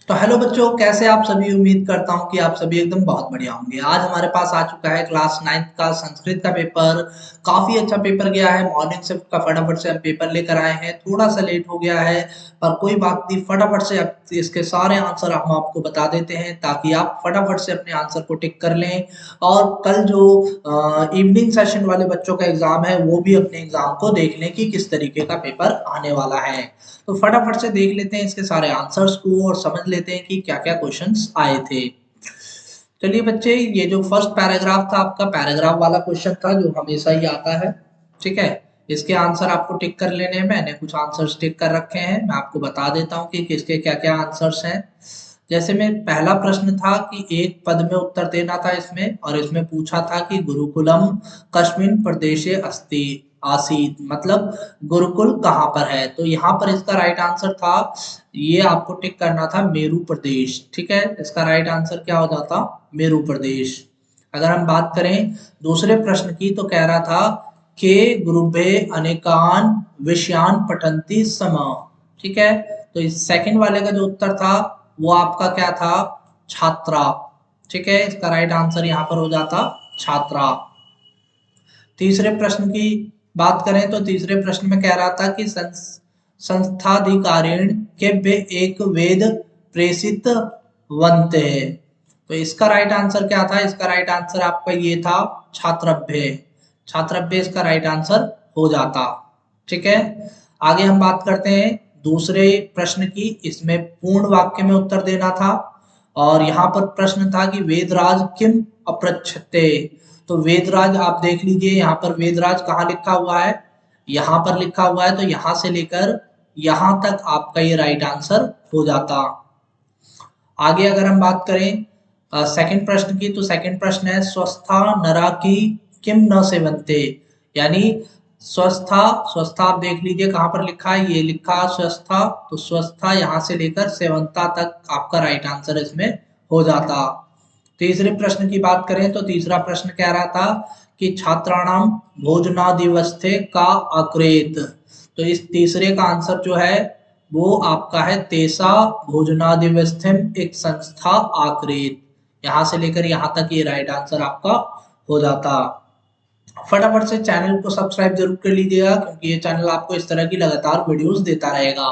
तो हेलो बच्चों, कैसे आप सभी। उम्मीद करता हूँ कि आप सभी एकदम बहुत बढ़िया होंगे। आज हमारे पास आ चुका है क्लास 9th का संस्कृत का पेपर। काफी अच्छा पेपर गया है। मॉर्निंग शिफ्ट का फटाफट से हम पेपर लेकर आए हैं। थोड़ा सा लेट हो गया है पर कोई बात नहीं, फटाफट से अब इसके सारे आंसर हम आपको बता देते हैं ताकि आप फटाफट से अपने आंसर को टिक कर लें। और कल जो इवनिंग सेशन वाले बच्चों का एग्जाम है वो भी अपने एग्जाम को देख लें कि किस तरीके का पेपर आने वाला है। तो फटाफट से देख लेते हैं इसके सारे आंसर्स को और समझ लेते हैं कि क्या क्या क्वेश्चंस आए थे। चलिए बच्चे, ये जो फर्स्ट पैराग्राफ था आपका पैराग्राफ वाला क्वेश्चन था जो हमेशा ही आता है। ठीक है, इसके आंसर आपको टिक कर लेने हैं। मैंने कुछ आंसर्स टिक कर रखे हैं, मैं आपको बता देता हूँ कि किसके क्या क्या आंसर्स हैं। जैसे में पहला प्रश्न था कि एक पद में उत्तर देना था इसमें, और इसमें पूछा था कि गुरुकुलम कस्मिन प्रदेशे अस्ति आसीत, मतलब गुरुकुल कहाँ पर है। तो यहाँ पर इसका राइट आंसर था, ये आपको टिक करना था मेरू प्रदेश। ठीक है, इसका राइट आंसर क्या हो जाता, मेरू प्रदेश। अगर हम बात करें दूसरे प्रश्न की तो कह रहा था के गुरुभे अनेकान विषयान पठंती सम। ठीक है, तो इस सेकंड वाले का जो उत्तर था वो आपका क्या था, छात्रा। ठीक है, इसका राइट आंसर यहाँ पर हो जाता छात्रा। तीसरे प्रश्न की बात करें तो तीसरे प्रश्न में कह रहा था कि संस्थाधिकारीण के वे एक वेद प्रेषित बनते हैं। तो इसका राइट आंसर क्या था, इसका राइट आंसर आपका ये था छात्रभ्य। छात्रभ्य इसका राइट आंसर हो जाता। ठीक है, आगे हम बात करते हैं दूसरे प्रश्न की। इसमें पूर्ण वाक्य में उत्तर देना था और यहाँ पर प्रश्न था कि वेदराज किम अपृच्छते। तो वेदराज आप देख लीजिए, यहाँ पर वेदराज कहाँ लिखा हुआ है, यहाँ पर लिखा हुआ है। तो यहाँ से लेकर यहाँ तक आपका ये राइट आंसर हो जाता। आगे अगर हम बात करें सेकंड प्रश्न की, तो सेकंड प्रश्न है स्वस्था नरा की किम न सेवंते। यानी स्वस्था, स्वस्था आप देख लीजिए कहाँ पर लिखा है, ये लिखा स्वस्था। तो स्वस्था यहाँ से लेकर सेवंता तक आपका राइट आंसर इसमें हो जाता। तीसरे प्रश्न की बात करें तो तीसरा प्रश्न कह रहा था कि छात्राणाम भोजनादिवस्थे का अक्रेत। तो इस तीसरे का आंसर जो है वो आपका है तेसा भोजनादिवस्थिम एक संस्था आक्रेत। यहाँ से लेकर यहाँ तक ये राइट आंसर आपका हो जाता। फटाफट से चैनल को सब्सक्राइब जरूर कर लीजिएगा क्योंकि ये चैनल आपको इस तरह की लगातार वीडियोस देता रहेगा।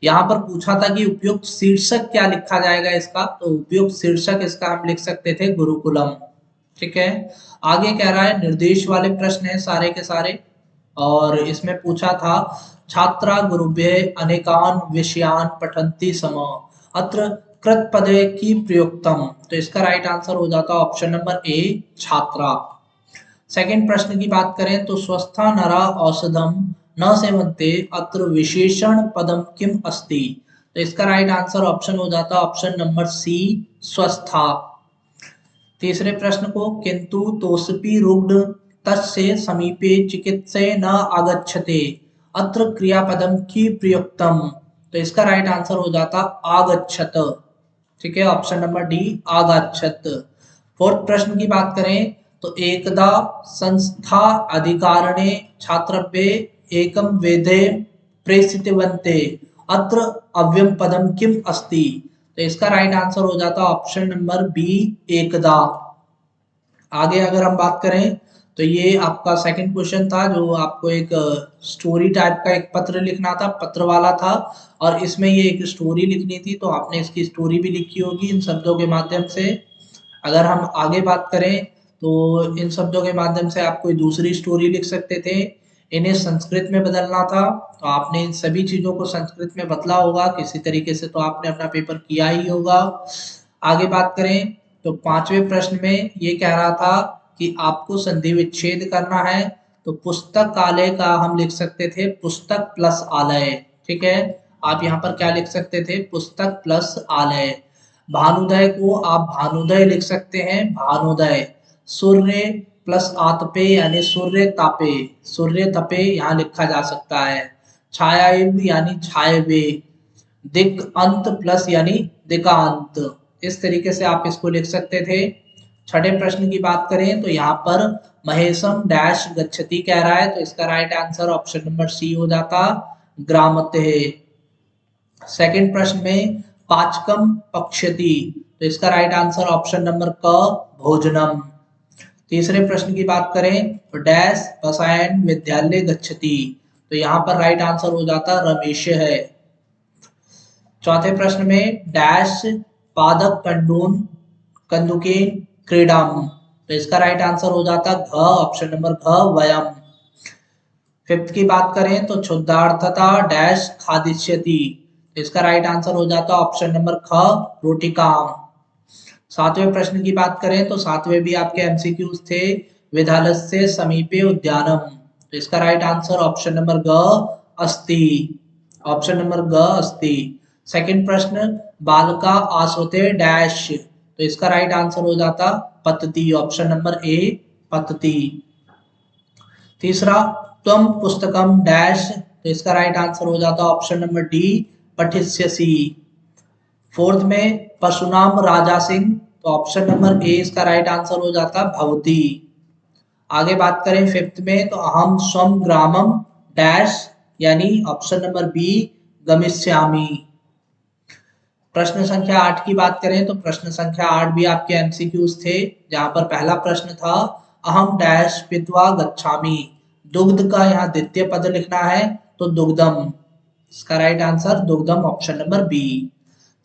यहाँ पर पूछा था कि उपयुक्त शीर्षक क्या लिखा जाएगा इसका, तो उपयुक्त शीर्षक इसका हम लिख सकते थे गुरुकुलम। ठीक है, आगे कह रहा है निर्देश वाले प्रश्न है सारे के सारे, और इसमें पूछा था छात्रा गुरुभ्य अनेकान विषयान पठन्ति सम अत्र कृत पदे की प्रयुक्तम। तो इसका राइट आंसर हो जाता ऑप्शन नंबर ए छात्रा। सेकंड प्रश्न की बात करें तो स्वस्था नरा औषधम न सेवन्ते अत्र विशेषण पदम किम अस्ति। तो इसका राइट आंसर ऑप्शन हो जाता ऑप्शन नंबर सी स्वस्था। तीसरे प्रश्न को किंतु तोषपी रुग्ण तस्य समीपे चिकित्से न आगच्छते अत्र क्रियापदम की प्रयुक्तम। तो इसका राइट आंसर हो जाता आगच्छत। ठीक है, ऑप्शन नंबर डी आगच्छत। फोर्थ प्रश्न की बात करें तो एकदा संस्था अधिकारणे छात्रभ्ये एकम वेदे प्रेषितवन्ते अत्र अव्यम पदम किम अस्ति। तो इसका राइट आंसर हो जाता ऑप्शन नंबर बी एकदा। आगे अगर हम बात करें तो ये आपका सेकंड क्वेश्चन था जो आपको एक स्टोरी टाइप का एक पत्र लिखना था, पत्र वाला था, और इसमें ये एक स्टोरी लिखनी थी। तो आपने इसकी स्टोरी भी लिखी होगी इन शब्दों के माध्यम से। अगर हम आगे बात करें तो इन शब्दों के माध्यम से आप कोई दूसरी स्टोरी लिख सकते थे। इन्हें संस्कृत में बदलना था, तो आपने इन सभी चीजों को संस्कृत में बदला होगा किसी तरीके से, तो आपने अपना पेपर किया ही होगा। आगे बात करें तो पांचवें प्रश्न में ये कह रहा था कि आपको संधि विच्छेद करना है। तो पुस्तकालय का हम लिख सकते थे पुस्तक प्लस आलय। ठीक है, आप यहाँ पर क्या लिख सकते थे, पुस्तक प्लस आलय। भानुदय को आप भानुदय लिख सकते हैं, भानुदय। सूर्य प्लस आतपे यानी सूर्य तापे, सूर्य तपे यहाँ लिखा जा सकता है। छायाइव यानी छायवे। दिक अंत प्लस यानी दिकांत, इस तरीके से आप इसको लिख सकते थे। छठे प्रश्न की बात करें तो यहाँ पर महेशम डैश गच्छति कह रहा है, तो इसका right answer option number C हो जाता ग्रामते। सेकंड प्रश्न में पाचकम पक्ष्यति, तो इसका राइट आंसर ऑप्शन नंबर क भोजनम। तीसरे प्रश्न की बात करें तो डैश रसायन विद्यालय गच्छति, तो यहाँ पर राइट आंसर हो जाता रमेश है। चौथे प्रश्न में डैश पादक कंडून कंदुके क्रीडाम, तो इसका राइट आंसर हो जाता घ ऑप्शन नंबर घ वयम। फिफ्थ की बात करें तो क्षुद्धार्थता डैश खादिष्यति, तो इसका राइट आंसर हो जाता ऑप्शन नंबर ख रोटिकाम। सातवें प्रश्न की बात करें तो सातवें भी आपके एमसीक्यूज थे, विद्यालय से समीपे उद्यानम, तो इसका राइट आंसर ऑप्शन नंबर ग अस्ति, ऑप्शन नंबर ग अस्ति। सेकंड प्रश्न बालका आसुते डैश, तो इसका राइट आंसर हो जाता पतति, ऑप्शन नंबर ए पतति। तीसरा त्वम पुस्तकम डैश, तो इसका राइट आंसर हो जाता ऑप्शन नंबर डी पठिष्यसि। फोर्थ में परशुराम राजा सिंह, तो ऑप्शन नंबर ए इसका राइट आंसर हो जाता भवती। आगे बात करें फिफ्थ में तो अहम स्वम ग्रामम डैश, यानी ऑप्शन नंबर बी गमिष्यामि। प्रश्न संख्या 8 की बात करें तो प्रश्न संख्या 8 भी आपके एमसीक्यूज थे, जहां पर पहला प्रश्न था अहम डैश पित्वा गच्छामि, दुग्ध का यहाँ द्वितीय पद लिखना है तो दुग्धम, इसका राइट आंसर दुग्धम ऑप्शन नंबर बी।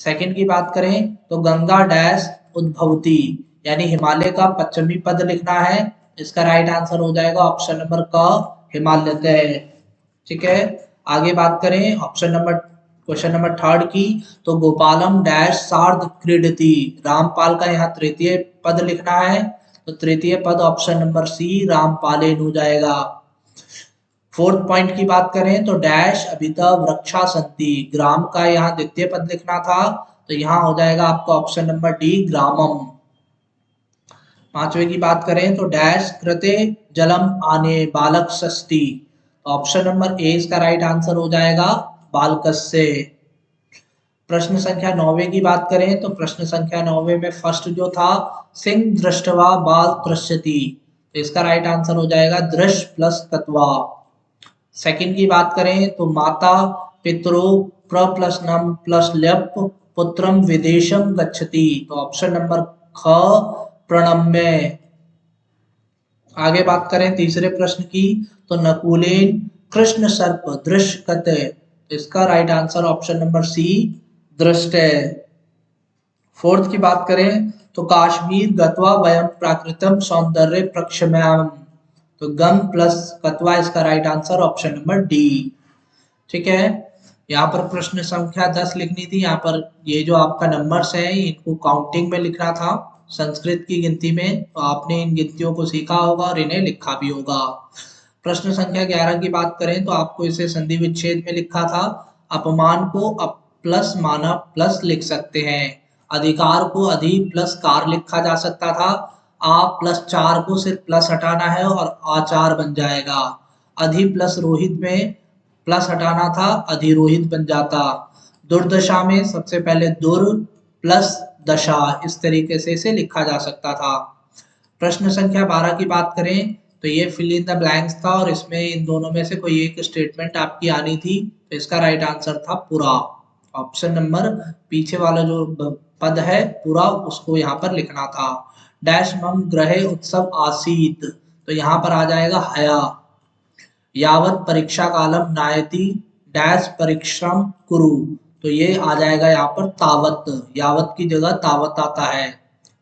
सेकंड की बात करें तो गंगा डैश उद्भवती, यानी हिमालय का पश्चिमी पद लिखना है, इसका राइट आंसर हो जाएगा ऑप्शन नंबर क हिमालय। ठीक है, आगे बात करें option number question number third की तो गोपालम डैश सार्ध क्रीडति, रामपाल का यहाँ तृतीय पद लिखना है, तो तृतीय पद ऑप्शन नंबर सी रामपालेन हो जाएगा। फोर्थ पॉइंट की बात करें तो डैश अभिता वृक्षा संति, ग्राम का यहाँ द्वितीय पद लिखना था, तो यहाँ हो जाएगा आपका ऑप्शन नंबर डी ग्रामम। पांचवे की बात करें तो डैश कृते जलम आने बालक षष्ठी, ऑप्शन नंबर ए इसका राइट आंसर हो जाएगा बालकस्य। प्रश्न संख्या 9 की बात करें तो प्रश्न संख्या 9 में फर्स्ट जो था सिंह दृष्टवा बाल तृष्यति, तो इसका राइट आंसर हो जाएगा दृश प्लस तत्वा। सेकंड की बात करें तो माता पितरो प्र प्लस नम प्लस ल्यप पुत्रम विदेशम गच्छति, तो ऑप्शन नंबर ख प्रणम्य। आगे बात करें तीसरे प्रश्न की तो नकुलेन कृष्ण सर्प दृश्यते, तो इसका right answer option number C दृष्ट है। फोर्थ की बात करें तो काश्मीर गत्वा वयम प्राकृतम सौंदर्य प्रक्षम्याम, तो गम प्लस कत्वा इसका right answer option number D. ठीक है, यहाँ पर प्रश्न संख्या 10 लिखनी थी, यहाँ पर ये जो आपका नंबर्स है इनको काउंटिंग में लिखना था संस्कृत की गिनती में, तो आपने इन गिनतियों को सीखा होगा और इन्हें लिखा भी होगा। प्रश्न संख्या 11 की बात करें तो आपको इसे संधि विच्छेद में लिखा था, अपमान को अप प्लस माना प्लस लिख सकते हैं, अधिकार को अधि प्लस कार लिखा जा सकता था, आ प्लस चार को सिर्फ प्लस हटाना है और आचार बन जाएगा, अधि प्लस रोहित में प्लस हटाना था अधिरोहित बन जाता, दुर्दशा में सबसे पहले दुर प्लस दशा, इस तरीके से इसे लिखा जा सकता था। प्रश्न संख्या 12 की बात करें तो ये फिल इन द ब्लैंक्स था और इसमें इन दोनों में से कोई एक स्टेटमेंट आपकी आनी थी, तो इसका राइट आंसर था पूरा, ऑप्शन नंबर पीछे वाला जो पद है पूरा उसको यहाँ पर लिखना था। डैश मम ग्रहे उत्सव आसीत, तो यहाँ पर आ जाएगा हया, यावत परीक्षा कालम नायति डैश परिश्रम कुरु, तो ये आ जाएगा यहाँ पर तावत, यावत की जगह तावत आता है।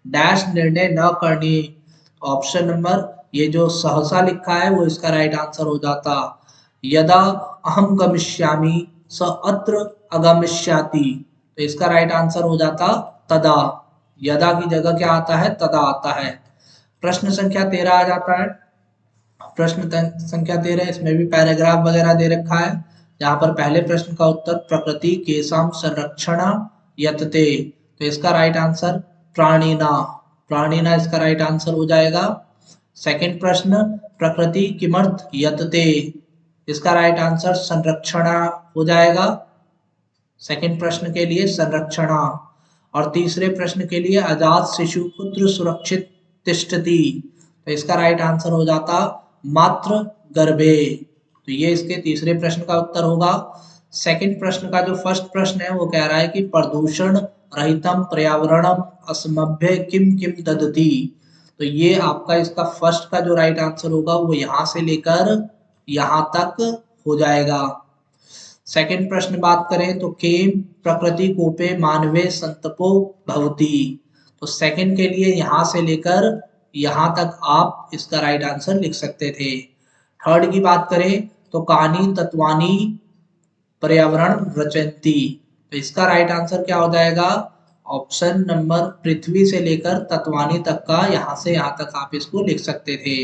डैश निर्णय न करनी, ऑप्शन नंबर ये जो सहसा लिखा है वो इसका राइट आंसर हो जाता, यदा अहम गमिष्यामि स अत्र अगमिष्याति, तो इसका राइट आंसर हो जाता तदा, यदा की जगह क्या आता है तदा आता है। प्रश्न संख्या 13 आ जाता है, प्रश्न संख्या 13 इसमें भी पैराग्राफ वगैरह दे रखा है, जहां पर पहले प्रश्न का उत्तर प्रकृति केसाम संरक्षण यतते, तो इसका राइट आंसर प्राणीना, प्राणीना इसका राइट आंसर हो जाएगा। सेकंड प्रश्न प्रकृति किमर्थ यतते, इसका राइट आंसर संरक्षण हो जाएगा, सेकंड प्रश्न के लिए संरक्षण। और तीसरे प्रश्न के लिए अजात शिशु पुत्र सुरक्षित तिष्ठति, तो इसका राइट आंसर हो जाता मात्र गर्भे, तो ये इसके तीसरे प्रश्न का उत्तर होगा। सेकंड प्रश्न का जो फर्स्ट प्रश्न है वो कह रहा है कि प्रदूषण रहितम पर्यावरणम अस्मभ्य किम किम ददति। तो ये आपका इसका फर्स्ट का जो राइट आंसर होगा वो यहाँ से लेकर यहाँ तक हो जाएगा। सेकंड प्रश्न बात करें तो केम प्रकृति कोपे मानवे संतपो भवति। तो सेकंड के लिए यहाँ से लेकर यहाँ तक आप इसका राइट आंसर लिख सकते थे। थर्ड की बात करें तो कानी तत्वानी पर्यावरण रचयन्ति। तो इसका राइट आंसर क्या हो जाएगा? ऑप्शन नंबर पृथ्वी से लेकर तत्वानी तक का यहाँ से यहाँ तक आप इसको लिख सकते थे।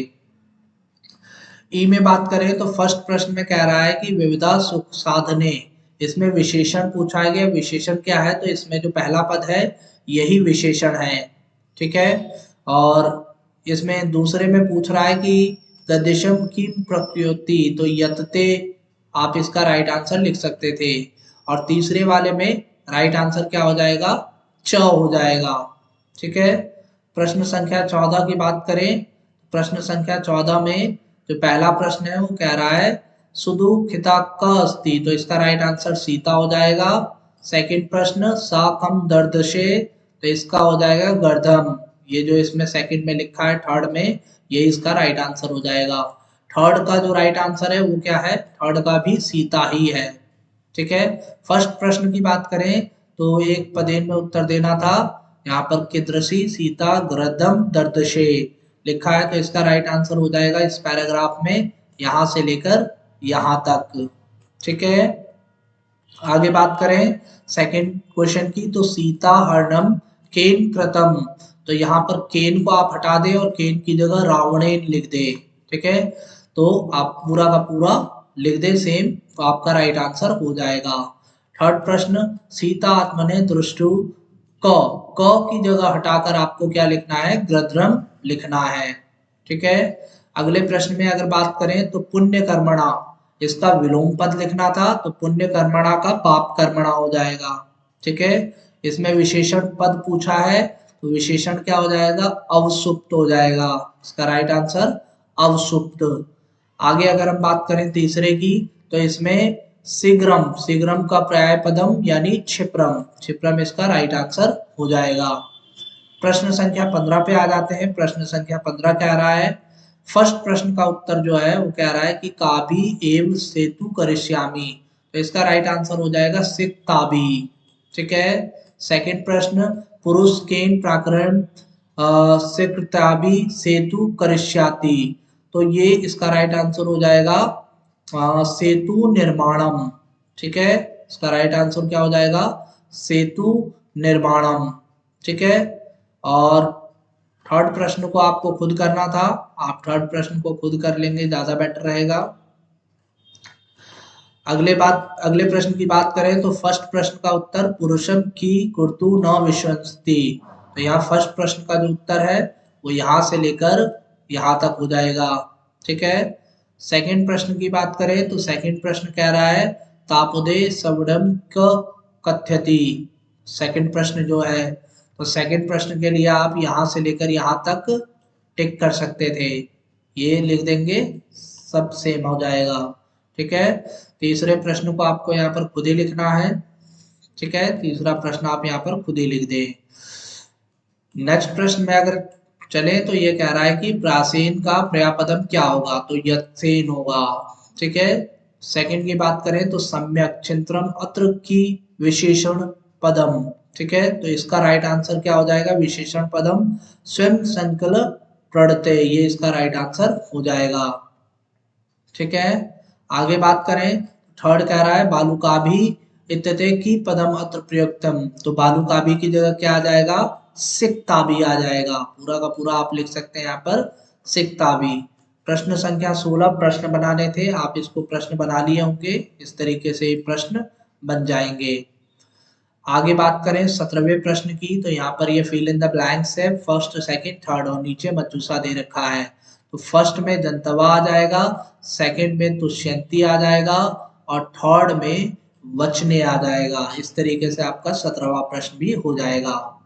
ई में बात करें तो फर्स्ट प्रश्न में कह रहा है कि विविधा सुख साधने, इसमें विशेषण पूछा गया। विशेषण क्या है? तो इसमें जो पहला पद है यही विशेषण है, ठीक है। और इसमें दूसरे में पूछ रहा है कि गदिशम की प्रकृति, तो यतते आप इसका राइट आंसर लिख सकते थे। और तीसरे वाले में राइट आंसर क्या हो जाएगा? च हो जाएगा, ठीक है। प्रश्न संख्या 14 की बात करें, प्रश्न संख्या 14 में जो पहला प्रश्न है वो कह रहा है सुदुखिता क अस्ति, तो इसका राइट आंसर सीता हो जाएगा। सेकंड प्रश्न सा कम दर्दशे, तो इसका हो जाएगा गर्दम। ये जो इसमें सेकंड में लिखा है थर्ड में, ये इसका राइट आंसर हो जाएगा। थर्ड का जो राइट आंसर है वो क्या है? थर्ड का भी सीता ही है, ठीक है। फर्स्ट प्रश्न की बात करें तो एक पदेन में उत्तर देना था। यहाँ पर कीदृशी सीता गृद्धम दर्दशे लिखा है, तो इसका राइट आंसर हो जाएगा इस पैराग्राफ में यहाँ से लेकर यहाँ तक, ठीक है। आगे बात करें सेकंड क्वेश्चन की, तो सीता हरणम केन कृतम, तो यहाँ पर केन को आप हटा दें और केन की जगह रावणेन लिख दे, ठीक है। तो आप पूरा का पूरा लिख दे सेम, तो आपका राइट आंसर हो जाएगा। थर्ड प्रश्न सीता आत्मने दृष्टु क, क की जगह हटाकर आपको क्या लिखना है? गृध्रम लिखना है, ठीक है। अगले प्रश्न में अगर बात करें तो पुण्य कर्मणा, इसका विलोम पद लिखना था, तो पुण्य कर्मणा का पाप कर्मणा हो जाएगा, ठीक है। इसमें विशेषण पद पूछा है, तो विशेषण क्या हो जाएगा? अवसुप्त हो जाएगा, इसका राइट आंसर अवसुप्त। आगे अगर हम बात करें तीसरे की, तो इसमें शीघ्रम, शीघ्रम का पर्याय पदम यानी क्षिप्रम, क्षिप्रम इसका राइट आंसर हो जाएगा। प्रश्न संख्या 15 पे आ जाते हैं। प्रश्न संख्या 15 कह रहा है, फर्स्ट प्रश्न का उत्तर जो है वो कह रहा है कि काबी एव सेतु करिष्यामी, तो इसका राइट आंसर हो जाएगा सिक्ताबी, ठीक है। सेकंड प्रश्न पुरुष केन प्राकरण सिक्ताबी सेतु करिष्याति, तो ये इसका राइट आंसर हो जाएगा सेतु निर्माणम, ठीक है। इसका राइट आंसर क्या हो जाएगा? सेतु निर्माणम, ठीक है। और थर्ड प्रश्न को आपको खुद करना था, आप थर्ड प्रश्न को खुद कर लेंगे ज्यादा बेटर रहेगा। अगले प्रश्न की बात करें तो फर्स्ट प्रश्न का उत्तर पुरुषम की कुर्तु न विश्वस्ति, तो यहाँ फर्स्ट प्रश्न का जो उत्तर है वो यहाँ से लेकर यहाँ तक हो जाएगा, ठीक है। सेकंड प्रश्न की बात करें तो सेकंड प्रश्न कह रहा है तापदे सवडम कथ्यति, सेकंड प्रश्न जो है, तो सेकंड प्रश्न के लिए आप यहाँ से लेकर यहाँ तक टिक कर सकते थे, ये लिख देंगे सब सेम हो जाएगा, ठीक है। तीसरे प्रश्न को आपको यहाँ पर खुद ही लिखना है, ठीक है। तीसरा प्रश्न आप यहाँ पर खुद ही लिख दें। नेक्स्ट प्रश्न में अगर चले तो ये कह रहा है कि प्राचीन का पर्यायपदम क्या होगा, तो यत्सेन होगा, ठीक है। सेकंड की बात करें तो सम्यक चिंत्रम अत्र की विशेषण पदम, ठीक है। तो इसका राइट आंसर क्या हो जाएगा? विशेषण पदम स्वयं संकल्प प्रणते, ये इसका राइट आंसर हो जाएगा, ठीक है। आगे बात करें थर्ड कह रहा है बालुकाभि इत्यते की पदम अत्र प्रयुक्तम, तो बालुकाभि की जगह क्या आ जाएगा? सिक्ताभि आ जाएगा, पूरा का पूरा आप लिख सकते हैं यहाँ पर सिक्ताभि। प्रश्न संख्या 16 प्रश्न बनाने थे, आप इसको प्रश्न बना लिए होंगे, इस तरीके से प्रश्न बन जाएंगे। आगे बात करें 17वें प्रश्न की, तो यहाँ पर ये फिल इन द ब्लैंक्स है, फर्स्ट सेकंड थर्ड, और नीचे मधुसा दे रखा है। तो फर्स्ट में जंतवा आ जाएगा, सेकंड में तुष्यंती आ जाएगा, और थर्ड में वचने आ जाएगा। इस तरीके से आपका 17वां प्रश्न भी हो जाएगा।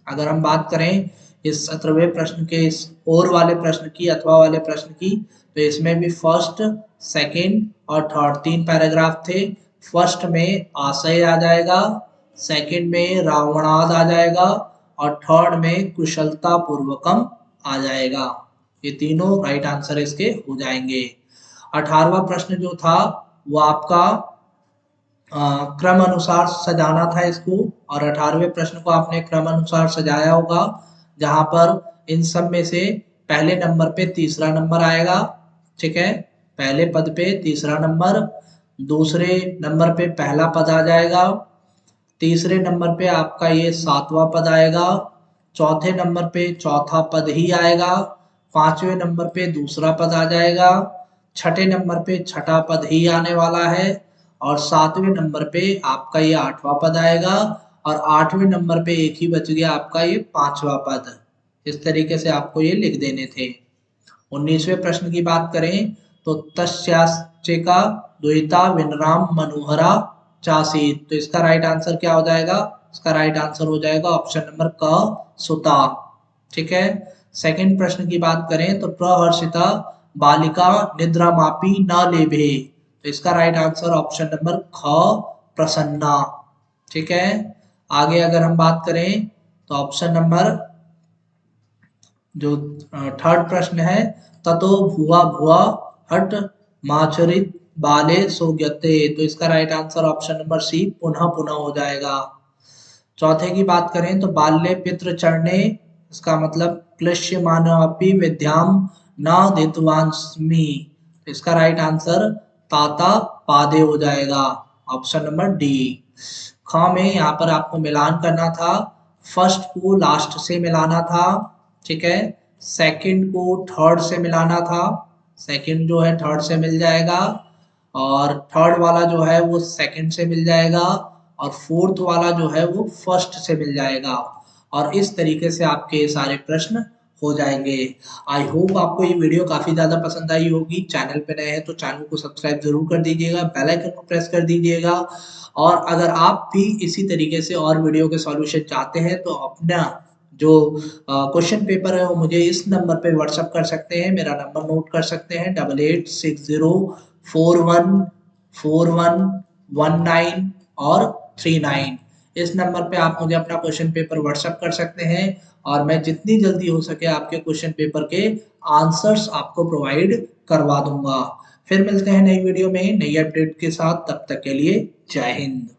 अगर हम बात करें इस 17वें प्रश्न के इस और वाले प्रश्न की, अथवा वाले प्रश्न की, तो इसमें भी फर्स्ट सेकंड और थर्ड तीन पैराग्राफ थे। फर्स्ट में आशय आ जाएगा, सेकंड में रावणाद आ जाएगा और थर्ड में कुशलता पूर्वकम आ जाएगा। ये तीनों राइट आंसर इसके हो जाएंगे। 18वां प्रश्न जो था वो आपका क्रम अनुसार सजाना था इसको, और 18वें प्रश्न को आपने क्रम अनुसार सजाया होगा, जहां पर इन सब में से पहले नंबर पे तीसरा नंबर आएगा। ठीक है, पहले पद पे तीसरा नंबर, दूसरे नंबर पे पहला पद आ जाएगा, तीसरे नंबर पे आपका ये 7वां पद आएगा, चौथे नंबर पे चौथा पद ही आएगा, पांचवें नंबर पे दूसरा पद आ जाएगा, छठे नंबर पे छठा पद ही आने वाला है, और सातवें नंबर पे आपका ये 8वां पद आएगा, और 8वें नंबर पे एक ही बच गया आपका ये 5वां पद। इस तरीके से आपको ये लिख देने थे। 19वें प्रश्न की बात करें तो तस्याचेका द्वैता विनराम मनोहरा चासीत, तो इसका राइट आंसर क्या हो जाएगा? इसका राइट आंसर हो जाएगा ऑप्शन नंबर क सुता। ठीक है, सेकंड प्रश्न की बात करें तो प्रहर्षिता बालिका निद्रा मापी न लेभे, तो इसका राइट आंसर ऑप्शन नंबर ख प्रसन्ना। ठीक है, आगे अगर हम बात करें तो ऑप्शन नंबर जो थर्ड प्रश्न है, ततो भुआ भुआ हट माचरित बाले सोग्यते, तो इसका right answer option number C पुनः पुनः हो जाएगा। चौथे की बात करें तो बाल्ये पितृ चरणे, इसका मतलब क्लिश्य मानवापि विद्याम न दितवांस्मि, तो इसका राइट आंसर ताता पादे हो जाएगा, ऑप्शन नंबर डी। ख में यहाँ पर आपको मिलान करना था, फर्स्ट को लास्ट से मिलाना था। ठीक है, सेकंड को थर्ड से मिलाना था, सेकंड जो है थर्ड से मिल जाएगा, और थर्ड वाला जो है वो सेकंड से मिल जाएगा, और फोर्थ वाला जो है वो फर्स्ट से मिल जाएगा, और इस तरीके से आपके ये सारे प्रश्न हो जाएंगे। आई होप आपको ये वीडियो काफी ज्यादा पसंद आई होगी। चैनल पे नए हैं तो चैनल को सब्सक्राइब जरूर कर दीजिएगा, बेल आइकन को प्रेस कर दीजिएगा, और अगर आप भी इसी तरीके से और वीडियो के सॉल्यूशन चाहते हैं तो अपना जो क्वेश्चन पेपर है वो मुझे इस नंबर पे व्हाट्सअप कर सकते हैं। मेरा नंबर नोट कर सकते हैं 8860414119 और 39। इस नंबर पे आप मुझे अपना क्वेश्चन पेपर व्हाट्सअप कर सकते हैं, और मैं जितनी जल्दी हो सके आपके क्वेश्चन पेपर के आंसर्स आपको प्रोवाइड करवा दूंगा। फिर मिलते हैं नई वीडियो में नई अपडेट के साथ, तब तक के लिए जय हिंद।